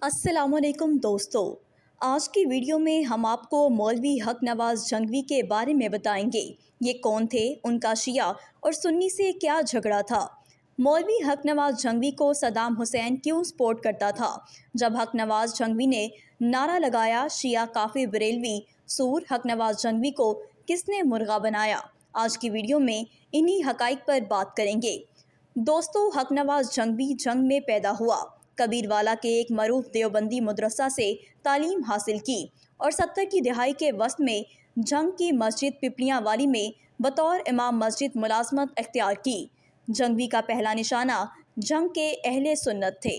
अस्सलाम वालेकुम दोस्तों। आज की वीडियो में हम आपको मौलवी हक नवाज़ जंगवी के बारे में बताएंगे। ये कौन थे, उनका शिया और सुन्नी से क्या झगड़ा था। मौलवी हक नवाज़ जंगवी को सद्दाम हुसैन क्यों सपोर्ट करता था। जब हक नवाज़ जंगवी ने नारा लगाया शिया काफिर बरेलवी सूर, हक नवाज़ जंगवी को किसने मुर्गा बनाया। आज की वीडियो में इन्हीं हकाइक पर बात करेंगे। दोस्तों, हक नवाज़ जंगवी जंग में पैदा हुआ। कबीरवाला के एक मरूफ देवबंदी मदरसा से तालीम हासिल की और 70 की दहाई के वस्त में जंग की मस्जिद पिपलियाँ वाली में बतौर इमाम मस्जिद मुलाजमत अख्तियार की। जंगवी का पहला निशाना जंग के अहले सुन्नत थे।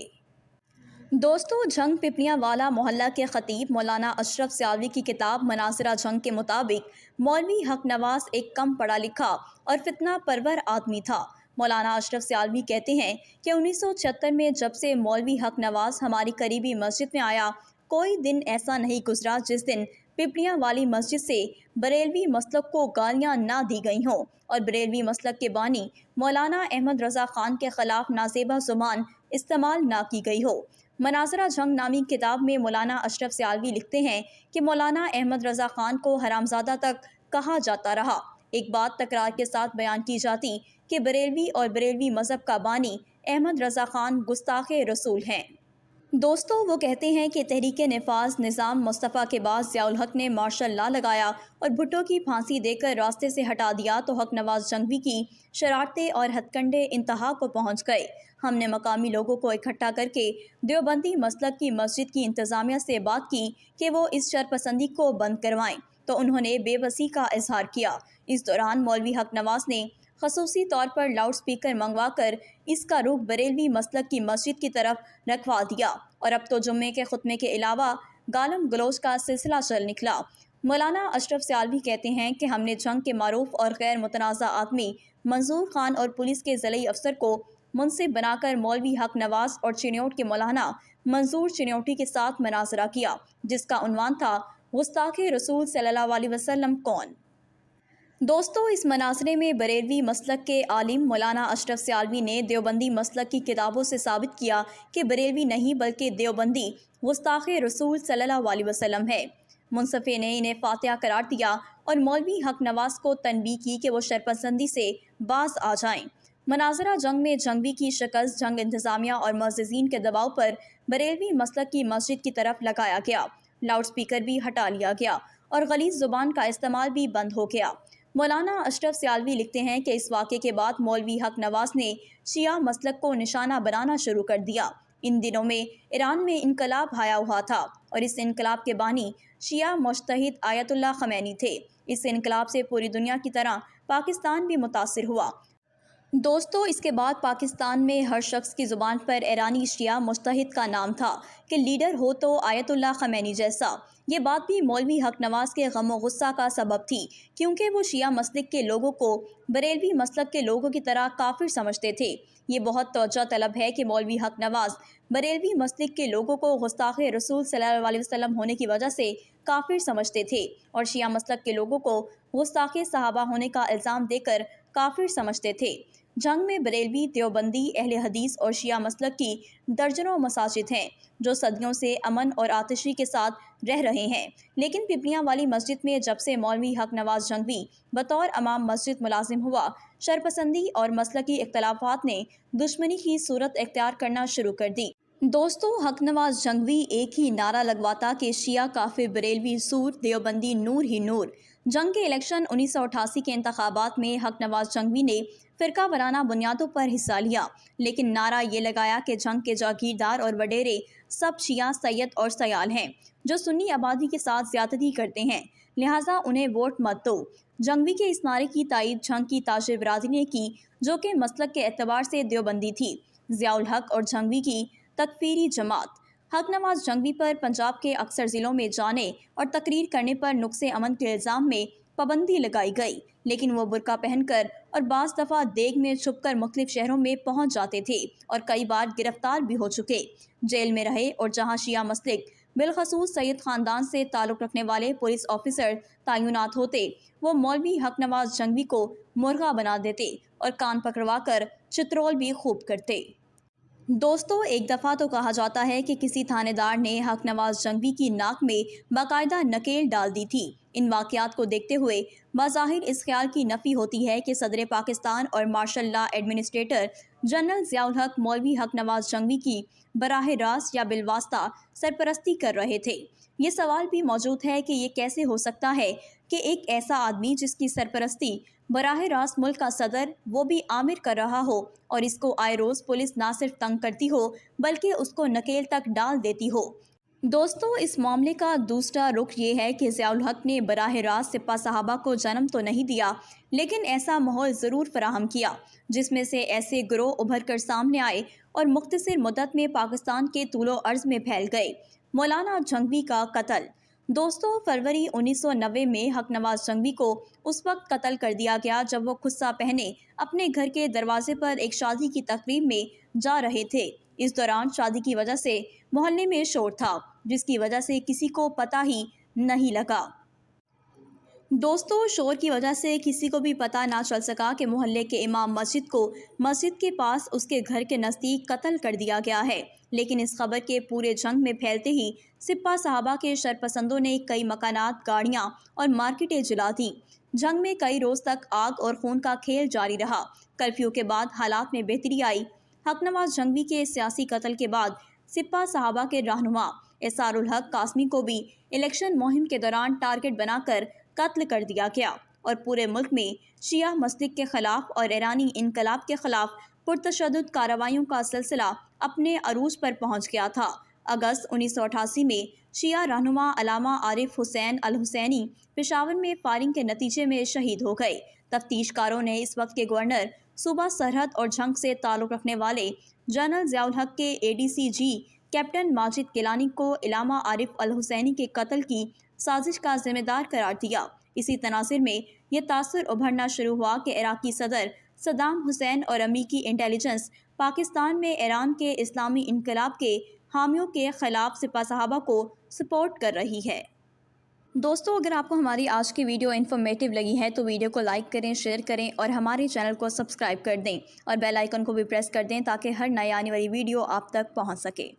दोस्तों, जंग पिपलियाँ वाला मोहल्ला के खतीब मौलाना अशरफ सियालवी की किताब मनासिरा जंग के मुताबिक मौलवी हक नवाज़ एक कम पढ़ा लिखा और फितना परवर आदमी था। मौलाना अशरफ सियालवी कहते हैं कि 1976 में जब से मौलवी हक नवाज़ हमारी करीबी मस्जिद में आया, कोई दिन ऐसा नहीं गुजरा जिस दिन पिपलियाँ वाली मस्जिद से बरेलवी मसलक को गालियाँ ना दी गई हों और बरेलवी मसलक के बानी मौलाना अहमद रज़ा ख़ान के ख़िलाफ़ नाजेबा ज़ुबान इस्तेमाल ना की गई हो। मनासिरा जंग नामी किताब में मौलाना अशरफ सियालवी लिखते हैं कि मौलाना अहमद रज़ा ख़ान को हरामज़ादा तक कहा जाता रहा। एक बात तकरार के साथ बयान की जाती कि बरेलवी और बरेलवी मज़हब का बानी अहमद रज़ा ख़ान गुस्ताखे रसूल हैं। दोस्तों, वो कहते हैं कि तहरीक नफाज निज़ाम मुस्तफ़ा के बाद ज़ियाउल हक ने मार्शल लॉ लगाया और भुट्टो की फांसी देकर रास्ते से हटा दिया तो हक नवाज़ जंगवी की शरारतें और हथकंडे इंतहा को पहुँच गए। हमने मकामी लोगों को इकट्ठा करके देवबंदी मसलक की मस्जिद की इंतज़ामिया से बात की कि वो इस शरपसंदी को बंद करवाएं, तो उन्होंने बेबसी का इजहार किया। इस दौरान मौलवी हक नवाज़ ने खसूसी तौर पर लाउड स्पीकर मंगवा कर इसका रुख बरेलवी मसलक की मस्जिद की तरफ रखवा दिया और अब तो जुम्मे के खुतमे के अलावा गालम गलोच का सिलसिला चल निकला। मौलाना अशरफ सियालवी कहते हैं कि हमने जंग के मारूफ और गैर मुतनाज़ा आदमी मंजूर खान और पुलिस के ज़िले अफसर को मुनसिब बनाकर मौलवी हक नवाज़ और चिन्योट के मौलाना मंजूर चिन्योटी के साथ मनाजरा किया, जिसका उन्वान था गुस्ताखे रसूल सल्लल्लाहु अलैहि वसल्लम कौन। दोस्तों, इस मनासरे में बरेलवी मसलक के आलिम मौलाना अशरफ सियालवी ने देवबंदी मसलक की किताबों से साबित किया कि बरेलवी नहीं बल्कि देवबंदी गुस्ताखे रसूल सल्लल्लाहु अलैहि वसल्लम है। मुनसफ़े ने इन्हें फातिहा करार दिया और मौलवी हक नवाज़ को तनबीह की कि वो शरपसंदी से बाज आ जाएं। मनाजरा जंग में जंगवी की शिकस्त जंग इंतज़ामिया और मुअज़्ज़िज़ीन के दबाव पर बरेलवी मसलक की मस्जिद की तरफ लगाया गया। लाउड स्पीकर भी हटा लिया गया और गलीज़ ज़ुबान का इस्तेमाल भी बंद हो गया। मौलाना अशरफ सियालवी लिखते हैं कि इस वाक़े के बाद मौलवी हक नवाज़ ने शिया मसलक को निशाना बनाना शुरू कर दिया। इन दिनों में ईरान में इनकलाब आया हुआ था और इस इनकलाब के बानी शिया मुज्तहिद आयतुल्लाह ख़मैनी थे। इस इनकलाब से पूरी दुनिया की तरह पाकिस्तान भी मुतासिर हुआ। दोस्तों, इसके बाद पाकिस्तान में हर शख्स की ज़ुबान पर ईरानी शिया मुज्तहिद का नाम था कि लीडर हो तो आयतुल्लाह ख़मैनी जैसा। ये बात भी मौलवी हक नवाज़ के गम व गुस्सा का सबब थी, क्योंकि वो शिया मसलक के लोगों को बरेलवी मसलक के लोगों की तरह काफिर समझते थे। ये बहुत तवज्जो तलब है कि मौलवी हक नवाज़ बरेलवी मसलक के लोगों को गुस्ताखे रसूल सल्लल्लाहु अलैहि वसल्लम होने की वजह से काफिर समझते थे और शिया मसलक के लोगों को गुस्ताखे सहाबा होने का इल्ज़ाम देकर काफिर समझते थे। जंग में बरेलवी, देवबंदी, अहले हदीस और शिया मसलक की दर्जनों मसाजिद हैं जो सदियों से अमन और आतिशी के साथ रह रहे हैं, लेकिन पिपलियाँ वाली मस्जिद में जब से मौलवी हक नवाज़ जंगवी बतौर इमाम मस्जिद मुलाजिम हुआ, शरपसंदी और मसलकी इख्तलाफात ने दुश्मनी की सूरत इख्तियार करना शुरू कर दी। दोस्तों, हक नवाज़ जंगवी एक ही नारा लगवाता कि शिया काफिर बरेलवी सूर, देवबंदी नूर ही नूर। जंग के इलेक्शन 1988 के इंतखाबात में हक नवाज़ जंगवी ने फ़िरका वराना बुनियादों पर हिस्सा लिया, लेकिन नारा ये लगाया कि जंग के जागीरदार और वडेरे सब शिया सैयद और सयाल हैं जो सुन्नी आबादी के साथ ज़्यादती करते हैं, लिहाजा उन्हें वोट मत दो। जंगवी के इस नारे की तायीद जंग की ताजिर बरादरी ने की, जो कि मसलक के एतबार से देवबंदी थी। ज़ियाउल हक और जंगवी की तकफीरी जमात। हक नवाज़ जंगवी पर पंजाब के अक्सर ज़िलों में जाने और तकरीर करने पर नुक्से अमन के इल्ज़ाम में पाबंदी लगाई गई, लेकिन वो बुरका पहनकर और बाज़ दफ़ा देग में छुपकर मुख्तलिफ शहरों में पहुंच जाते थे और कई बार गिरफ्तार भी हो चुके, जेल में रहे और जहां शिया मसलिक बिलखसूस सैयद ख़ानदान से ताल्लुक़ रखने वाले पुलिस ऑफिसर तैनात होते, वो मौलवी हक नवाज़ जंगवी को मुर्गा बना देते और कान पकड़वा कर चित्रोल भी खूब करते। دوستو، ایک دفعہ تو کہا جاتا ہے کہ کسی تھانے دار نے حق نواز جنگوی کی ناک میں باقاعدہ نکیل ڈال دی تھی۔ ان واقعات کو دیکھتے ہوئے بظاہر اس خیال کی نفی ہوتی ہے کہ صدر پاکستان اور martial law administrator general Zia ul-Haq مولوی حق نواز جنگوی کی براہ راست یا بالواسطہ سرپرستی کر رہے تھے۔ یہ سوال بھی موجود ہے کہ یہ کیسے ہو سکتا ہے کہ ایک ایسا آدمی جس کی سرپرستی براہ راست ملک کا صدر وہ بھی عامر کر رہا ہو اور اس کو آئے روز پولیس نہ صرف تنگ کرتی ہو بلکہ اس کو نکیل تک ڈال دیتی ہو۔ دوستو، اس معاملے کا دوسرا رخ یہ ہے کہ ضیاء الحق نے براہ راست سپہ صحابہ کو جنم تو نہیں دیا، لیکن ایسا ماحول ضرور فراہم کیا جس میں سے ایسے گروہ ابھر کر سامنے آئے اور مختصر مدت میں پاکستان کے طول و عرض میں پھیل گئے۔ مولانا جنگوی کا قتل۔ دوستو، فروری 1990 میں حق نواز جنگوی کو اس وقت قتل کر دیا گیا جب وہ خصہ پہنے اپنے گھر کے دروازے پر ایک شادی کی تقریب میں جا رہے تھے۔ اس دوران شادی کی وجہ سے محلے میں شور تھا جس کی وجہ سے کسی کو پتہ ہی نہیں لگا۔ دوستو، شور کی وجہ سے کسی کو بھی پتہ نہ چل سکا کہ محلے کے امام مسجد کو مسجد کے پاس اس کے گھر کے نزدیک قتل کر دیا گیا ہے، لیکن اس خبر کے پورے جنگ میں پھیلتے ہی سپہ صحابہ کے شرپسندوں نے کئی مکانات، گاڑیاں اور مارکیٹیں جلا دیں۔ جنگ میں کئی روز تک آگ اور خون کا کھیل جاری رہا۔ کرفیو کے بعد حالات میں بہتری آئی۔ حق نواز جنگوی کے سیاسی قتل کے بعد سپہ صحابہ کے رہنما اسرار الحق قاسمی کو بھی الیکشن مہم کے دوران ٹارگٹ بنا کر قتل کر دیا گیا اور پورے ملک میں شیعہ مسلک کے خلاف اور ایرانی انقلاب کے خلاف پرتشدد کارروائیوں کا سلسلہ اپنے عروج پر پہنچ گیا تھا۔ اگست 1988 میں شیعہ رہنما علامہ عارف حسین الحسینی پشاور میں فائرنگ کے نتیجے میں شہید ہو گئے۔ تفتیش کاروں نے اس وقت کے گورنر صوبہ سرحد اور جنگ سے تعلق رکھنے والے جنرل ضیاء الحق کے ADCG کیپٹن ماجد گیلانی کو علامہ عارف الحسینی کے قتل کی سازش کا ذمہ دار قرار دیا۔ اسی تناظر میں یہ تاثر ابھرنا شروع ہوا کہ عراقی صدر صدام حسین اور امریکی انٹیلیجنس پاکستان میں ایران کے اسلامی انقلاب کے حامیوں کے خلاف سپہ صحابہ کو سپورٹ کر رہی ہے۔ دوستو، اگر آپ کو ہماری آج کی ویڈیو انفارمیٹیو لگی ہے تو ویڈیو کو لائک کریں، شیئر کریں اور ہمارے چینل کو سبسکرائب کر دیں اور بیل آئیکن کو بھی پریس کر دیں تاکہ ہر نئی آنے والی ویڈیو آپ تک پہنچ سکے۔